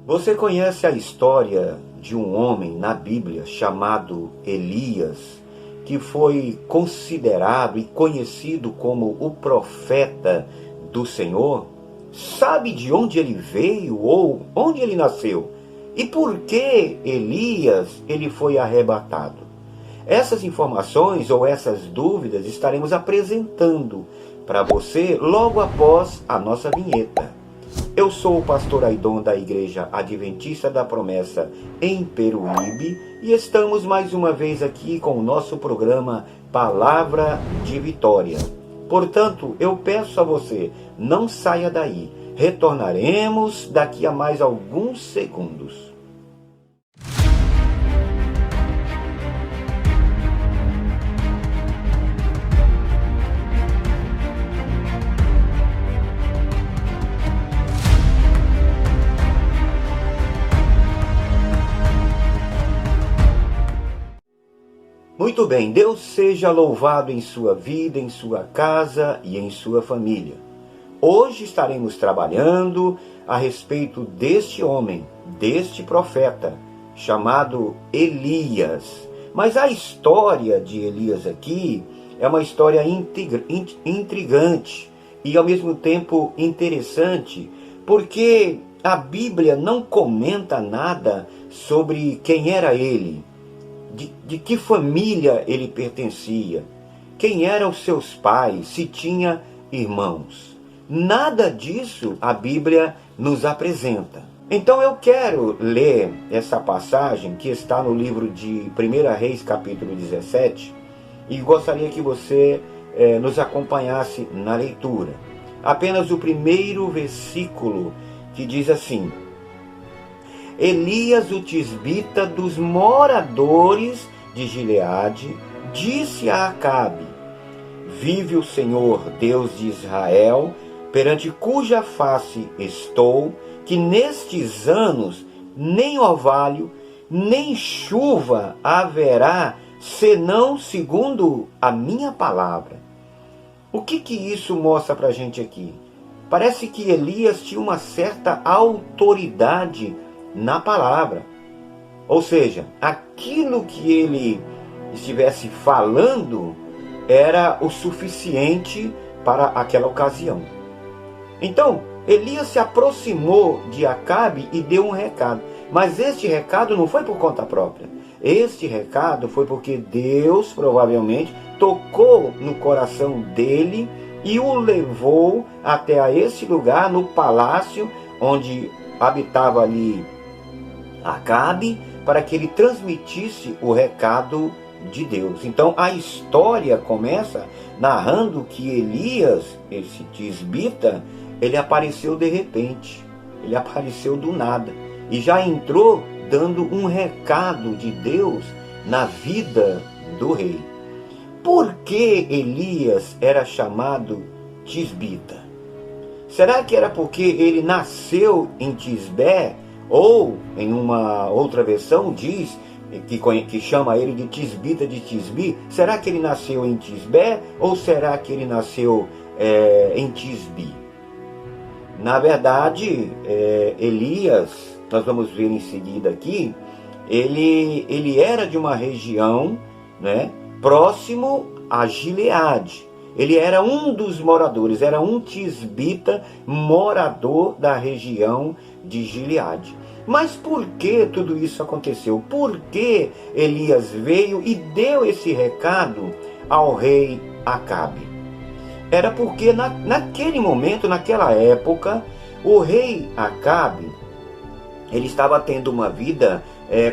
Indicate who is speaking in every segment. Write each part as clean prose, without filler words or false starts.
Speaker 1: Você conhece a história de um homem na Bíblia chamado Elias, que foi considerado e conhecido como o profeta do Senhor? Sabe de onde ele veio ou onde ele nasceu? E por que Elias ele foi arrebatado? Essas informações ou essas dúvidas estaremos apresentando para você logo após a nossa vinheta. Eu sou o pastor Aidon da Igreja Adventista da Promessa em Peruíbe e estamos mais uma vez aqui com o nosso programa Palavra de Vitória. Portanto, eu peço a você, não saia daí. Retornaremos daqui a mais alguns segundos. Muito bem, Deus seja louvado em sua vida, em sua casa e em sua família. Hoje estaremos trabalhando a respeito deste homem, deste profeta, chamado Elias. Mas a história de Elias aqui é uma história intrigante e ao mesmo tempo interessante, porque a Bíblia não comenta nada sobre quem era ele. De que família ele pertencia, quem eram seus pais, se tinha irmãos. Nada disso a Bíblia nos apresenta. Então eu quero ler essa passagem que está no livro de 1 Reis, capítulo 17, e gostaria que você nos acompanhasse na leitura. Apenas o primeiro versículo, que diz assim: Elias, o tisbita dos moradores de Gileade, disse a Acabe: Vive o Senhor, Deus de Israel, perante cuja face estou, que nestes anos nem orvalho, nem chuva haverá, senão segundo a minha palavra. O que isso mostra para a gente aqui? Parece que Elias tinha uma certa autoridade na palavra. Ou seja, aquilo que ele estivesse falando era o suficiente para aquela ocasião. Então, Elias se aproximou de Acabe e deu um recado. Mas este recado não foi por conta própria. Este recado foi porque Deus provavelmente tocou no coração dele e o levou até a esse lugar, no palácio onde habitava ali Acabe, para que ele transmitisse o recado de Deus. Então a história começa narrando que Elias, esse tisbita, ele apareceu de repente, ele apareceu do nada e já entrou dando um recado de Deus na vida do rei. Por que Elias era chamado tisbita? Será que era porque ele nasceu em Tisbé? Ou, em uma outra versão, diz que chama ele de tisbita de Tisbi. Será que ele nasceu em Tisbé ou será que ele nasceu em Tisbi? Na verdade, Elias, nós vamos ver em seguida aqui, ele era de uma região, né, próximo a Gileade. Ele era um dos moradores, era um tisbita morador da região de Gileade. Mas por que tudo isso aconteceu? Por que Elias veio e deu esse recado ao rei Acabe? Era porque naquele momento, naquela época, o rei Acabe, ele estava tendo uma vida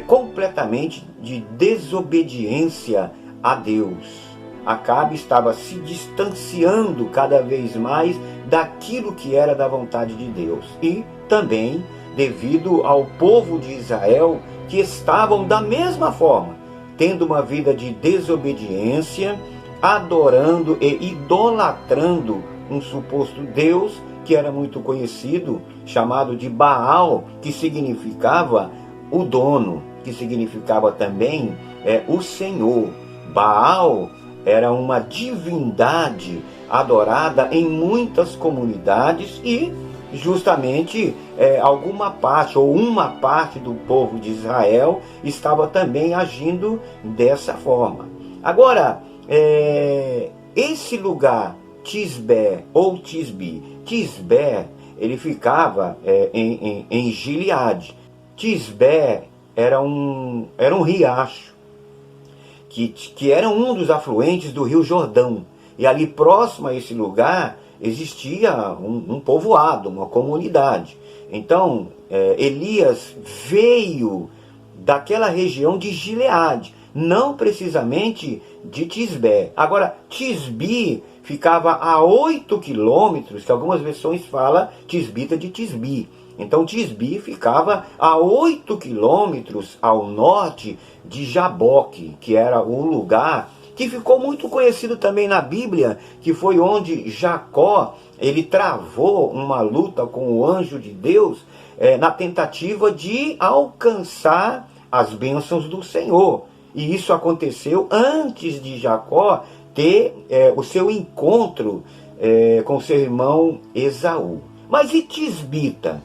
Speaker 1: completamente de desobediência a Deus. Acabe estava se distanciando cada vez mais daquilo que era da vontade de Deus. E também devido ao povo de Israel, que estavam da mesma forma, tendo uma vida de desobediência, adorando e idolatrando um suposto Deus que era muito conhecido, chamado de Baal, que significava o dono, que significava também o Senhor. Baal era uma divindade adorada em muitas comunidades e justamente alguma parte ou uma parte do povo de Israel estava também agindo dessa forma. Agora, esse lugar, Tisbé ou Tisbi, Tisbé, ele ficava em Gileade. Tisbé era um riacho, que era um dos afluentes do rio Jordão. E ali próximo a esse lugar existia um povoado, uma comunidade. Então, Elias veio daquela região de Gileade, não precisamente de Tisbé. Agora, Tisbi ficava a 8 quilômetros, que algumas versões falam Tisbita de Tisbi. Então Tisbi ficava a 8 quilômetros ao norte de Jaboque, que era um lugar que ficou muito conhecido também na Bíblia, que foi onde Jacó ele travou uma luta com o anjo de Deus na tentativa de alcançar as bênçãos do Senhor. E isso aconteceu antes de Jacó ter o seu encontro com seu irmão Esaú. Mas e Tisbita?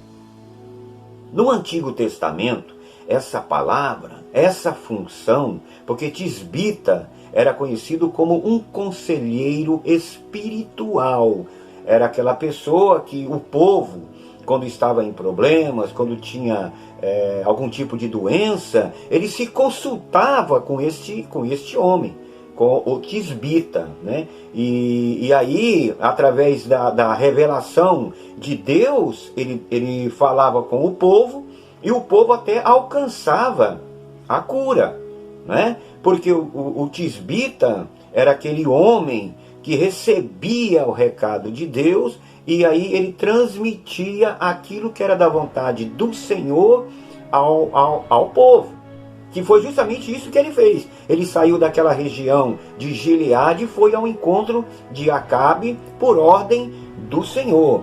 Speaker 1: No Antigo Testamento, essa palavra, essa função, porque Tisbita era conhecido como um conselheiro espiritual. Era aquela pessoa que o povo, quando estava em problemas, quando tinha algum tipo de doença, ele se consultava com este homem, com o Tisbita, né? E aí, através da revelação de Deus, ele falava com o povo, e o povo até alcançava a cura, né? Porque o Tisbita era aquele homem que recebia o recado de Deus, e aí ele transmitia aquilo que era da vontade do Senhor ao povo. Que foi justamente isso que ele fez. Ele saiu daquela região de Gileade e foi ao encontro de Acabe por ordem do Senhor.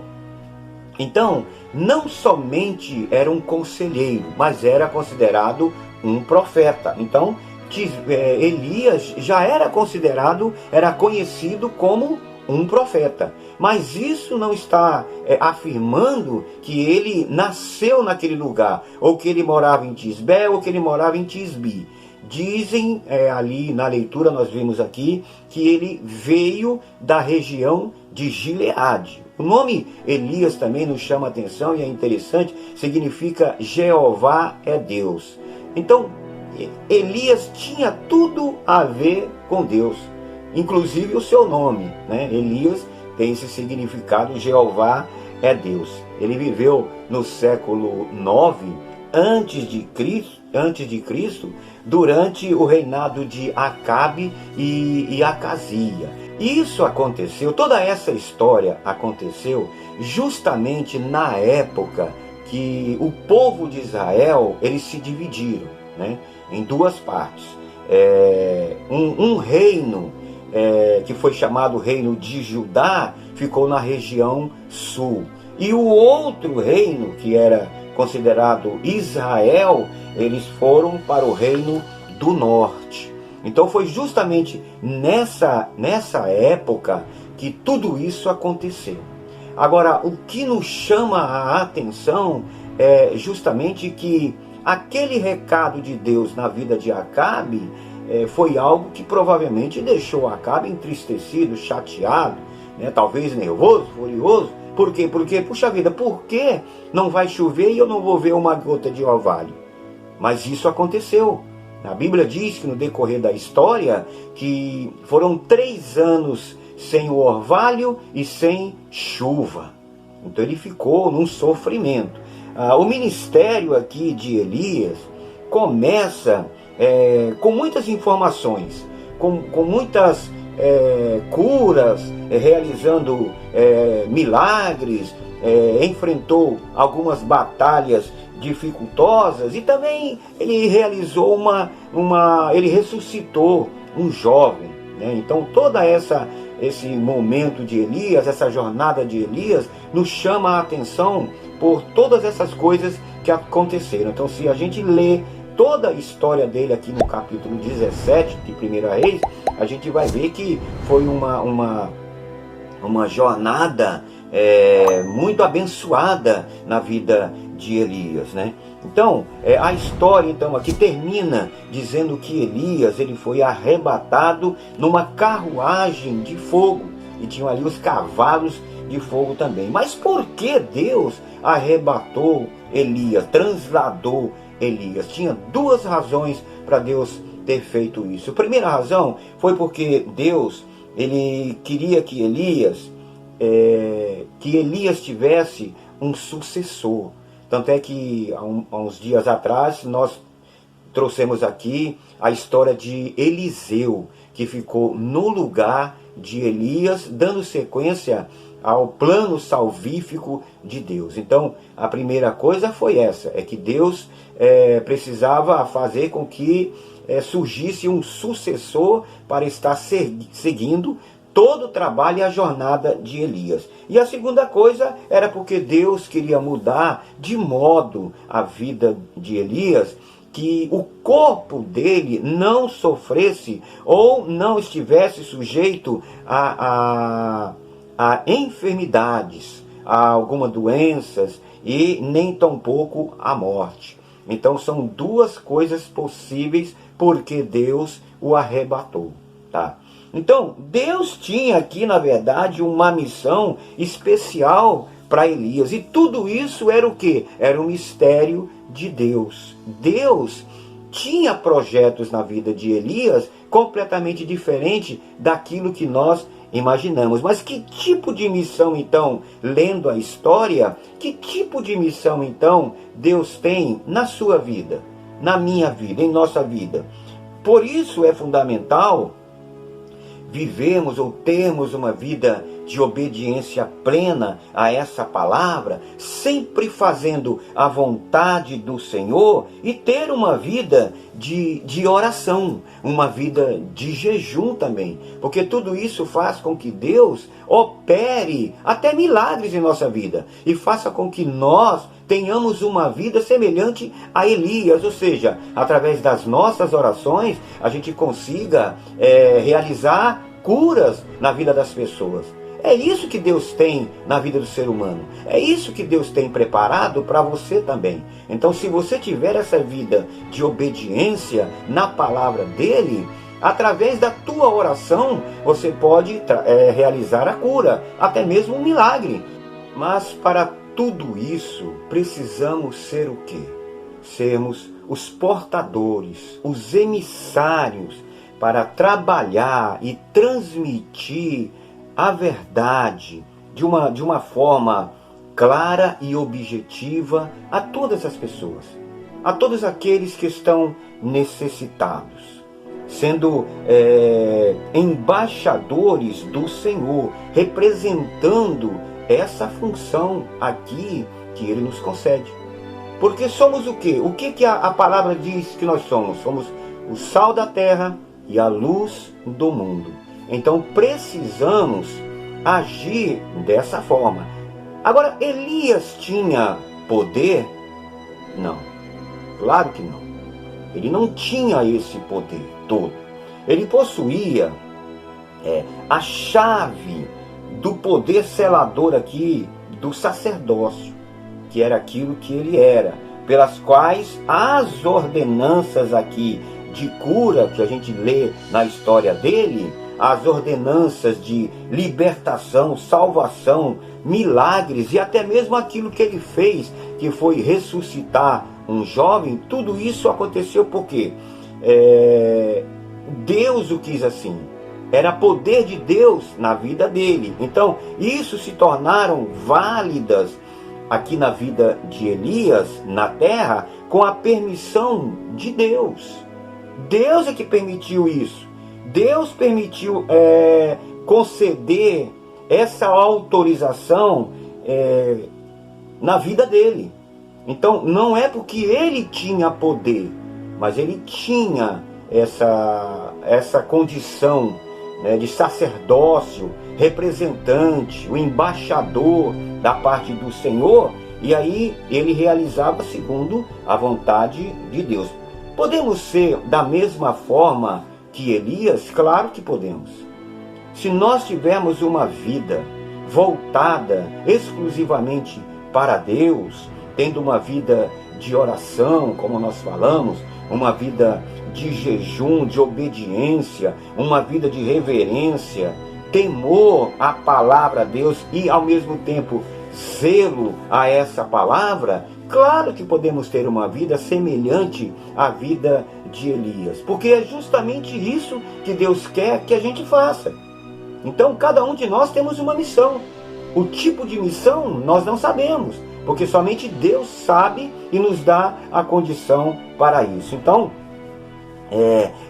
Speaker 1: Então, não somente era um conselheiro, mas era considerado um profeta. Então, Elias já era considerado, era conhecido como um profeta. Mas isso não está afirmando que ele nasceu naquele lugar, ou que ele morava em Tisbé, ou que ele morava em Tisbi. Dizem ali na leitura, nós vimos aqui, que ele veio da região de Gileade. O nome Elias também nos chama a atenção e é interessante, significa Jeová é Deus. Então, Elias tinha tudo a ver com Deus, inclusive o seu nome, né? Elias tem esse significado, Jeová é Deus. Ele viveu no século 9 antes de Cristo, durante o reinado de Acabe e Acazia. Isso aconteceu, toda essa história aconteceu justamente na época que o povo de Israel, eles se dividiram, né, em duas partes. Um reino que foi chamado reino de Judá ficou na região sul, e o outro reino, que era considerado Israel, eles foram para o reino do norte. Então foi justamente nessa época que tudo isso aconteceu. Agora, o que nos chama a atenção é justamente que aquele recado de Deus na vida de Acabe foi algo que provavelmente deixou Acabe entristecido, chateado, né? Talvez nervoso, furioso. Por quê? Porque, puxa vida, por que não vai chover e eu não vou ver uma gota de orvalho? Mas isso aconteceu. A Bíblia diz que no decorrer da história, que foram 3 anos sem o orvalho e sem chuva. Então ele ficou num sofrimento. O ministério aqui de Elias começa com muitas informações, com muitas curas, realizando milagres, enfrentou algumas batalhas dificultosas, e também ele realizou ele ressuscitou um jovem, né? Então toda esse momento de Elias, essa jornada de Elias, nos chama a atenção por todas essas coisas que aconteceram. Então, se a gente lê toda a história dele aqui no capítulo 17 de 1 Reis, a gente vai ver que foi uma jornada muito abençoada na vida de Elias, né? Então, a história então aqui termina dizendo que Elias ele foi arrebatado numa carruagem de fogo, e tinham ali os cavalos de fogo também. Mas por que Deus arrebatou Elias, transladou Elias? Tinha duas razões para Deus ter feito isso. A primeira razão foi porque Deus ele queria que Elias tivesse um sucessor. Tanto é que há uns dias atrás nós trouxemos aqui a história de Eliseu, que ficou no lugar de Elias, dando sequência ao plano salvífico de Deus. Então, a primeira coisa foi essa, é que Deus precisava fazer com que surgisse um sucessor para estar seguindo todo o trabalho e a jornada de Elias. E a segunda coisa era porque Deus queria mudar de modo a vida de Elias, que o corpo dele não sofresse ou não estivesse sujeito a enfermidades, a algumas doenças e nem tampouco a morte. Então são duas coisas possíveis porque Deus o arrebatou, tá? Então Deus tinha aqui na verdade uma missão especial para Elias, e tudo isso era o que? Era um mistério de Deus. Deus tinha projetos na vida de Elias completamente diferente daquilo que nós imaginamos. Mas que tipo de missão então, lendo a história, que tipo de missão então Deus tem na sua vida, na minha vida, em nossa vida? Por isso é fundamental vivemos ou termos uma vida de obediência plena a essa palavra, sempre fazendo a vontade do Senhor, e ter uma vida de oração, uma vida de jejum também, porque tudo isso faz com que Deus opere até milagres em nossa vida e faça com que nós tenhamos uma vida semelhante a Elias, ou seja, através das nossas orações a gente consiga realizar curas na vida das pessoas. É isso que Deus tem na vida do ser humano. É isso que Deus tem preparado para você também. Então, se você tiver essa vida de obediência na palavra dele, através da tua oração, você pode realizar a cura, até mesmo um milagre. Mas para tudo isso, precisamos ser o quê? Sermos os portadores, os emissários, para trabalhar e transmitir a verdade de uma forma clara e objetiva a todas as pessoas, a todos aqueles que estão necessitados, sendo embaixadores do Senhor, representando essa função aqui que Ele nos concede. Porque somos o quê? O que a palavra diz que nós somos? Somos o sal da terra e a luz do mundo. Então precisamos agir dessa forma. Agora, Elias tinha poder? Não, claro que não. Ele não tinha esse poder todo. Ele possuía a chave do poder selador aqui do sacerdócio, que era aquilo que ele era, pelas quais as ordenanças aqui de cura que a gente lê na história dele, as ordenanças de libertação, salvação, milagres e até mesmo aquilo que ele fez, que foi ressuscitar um jovem, tudo isso aconteceu porque Deus o quis assim. Era poder de Deus na vida dele. Então, isso se tornaram válidas aqui na vida de Elias, na terra, com a permissão de Deus. Deus é que permitiu isso. Deus permitiu conceder essa autorização na vida dele. Então, não é porque ele tinha poder, mas ele tinha essa condição de sacerdócio, representante, o embaixador da parte do Senhor, e aí ele realizava segundo a vontade de Deus. Podemos ser da mesma forma que Elias? Claro que podemos. Se nós tivermos uma vida voltada exclusivamente para Deus, tendo uma vida de oração, como nós falamos, uma vida de jejum, de obediência, uma vida de reverência, temor à palavra de Deus e ao mesmo tempo zelo a essa palavra, claro que podemos ter uma vida semelhante à vida de Elias, porque é justamente isso que Deus quer que a gente faça. Então cada um de nós temos uma missão. O tipo de missão nós não sabemos, porque somente Deus sabe e nos dá a condição para isso. Então,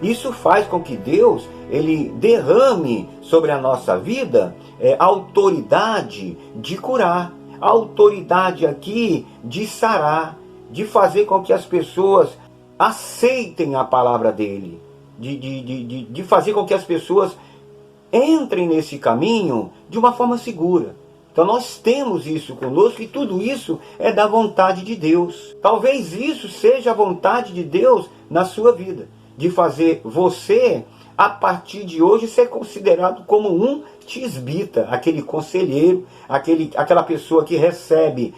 Speaker 1: isso faz com que Deus ele derrame sobre a nossa vida a autoridade de curar, a autoridade aqui de sarar, de fazer com que as pessoas aceitem a palavra dele, de fazer com que as pessoas entrem nesse caminho de uma forma segura. Então nós temos isso conosco e tudo isso é da vontade de Deus. Talvez isso seja a vontade de Deus na sua vida, de fazer você, a partir de hoje, ser considerado como um tisbita, aquele conselheiro, aquela pessoa que recebe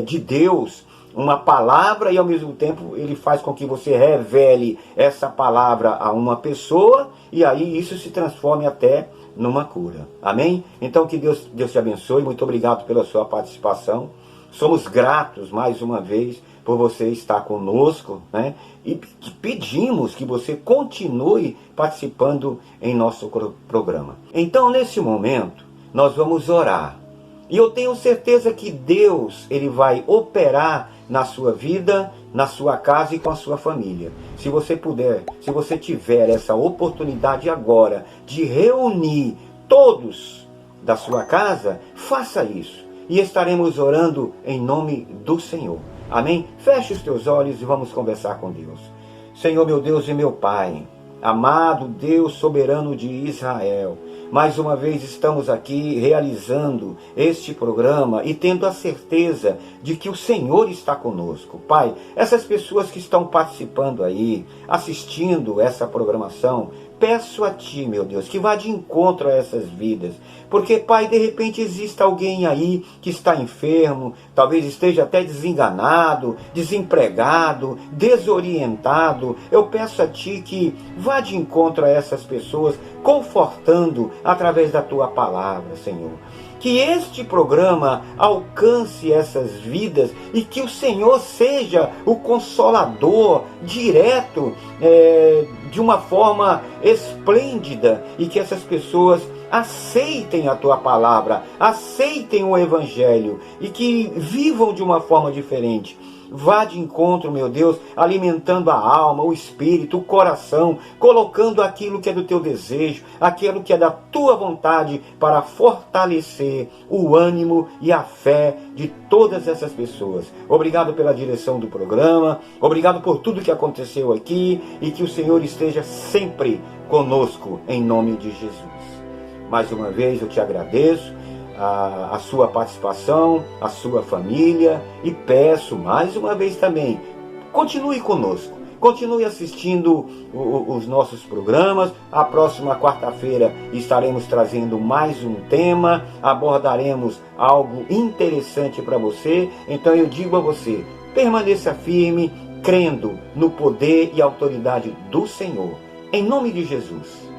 Speaker 1: de Deus uma palavra e ao mesmo tempo ele faz com que você revele essa palavra a uma pessoa e aí isso se transforme até numa cura. Amém? Então que Deus te abençoe. Muito obrigado pela sua participação. Somos gratos mais uma vez por você estar conosco, né? E pedimos que você continue participando em nosso programa. Então, nesse momento, nós vamos orar. E eu tenho certeza que Deus ele vai operar na sua vida, na sua casa e com a sua família. Se você puder, se você tiver essa oportunidade agora de reunir todos da sua casa, faça isso. E estaremos orando em nome do Senhor. Amém? Feche os teus olhos e vamos conversar com Deus. Senhor, meu Deus e meu Pai, amado Deus soberano de Israel, mais uma vez estamos aqui realizando este programa e tendo a certeza de que o Senhor está conosco. Pai, essas pessoas que estão participando aí, assistindo essa programação, peço a Ti, meu Deus, que vá de encontro a essas vidas. Porque, Pai, de repente existe alguém aí que está enfermo, talvez esteja até desenganado, desempregado, desorientado. Eu peço a Ti que vá de encontro a essas pessoas, confortando através da Tua palavra, Senhor. Que este programa alcance essas vidas e que o Senhor seja o consolador direto, de uma forma esplêndida, e que essas pessoas aceitem a Tua palavra, aceitem o Evangelho e que vivam de uma forma diferente. Vá de encontro, meu Deus, alimentando a alma, o espírito, o coração, colocando aquilo que é do Teu desejo, aquilo que é da Tua vontade, para fortalecer o ânimo e a fé de todas essas pessoas. Obrigado pela direção do programa, obrigado por tudo que aconteceu aqui e que o Senhor esteja sempre conosco, em nome de Jesus. Mais uma vez eu te agradeço a sua participação, a sua família, e peço mais uma vez também, continue conosco, continue assistindo os nossos programas. A próxima quarta-feira estaremos trazendo mais um tema, abordaremos algo interessante para você. Então eu digo a você, permaneça firme, crendo no poder e autoridade do Senhor, em nome de Jesus.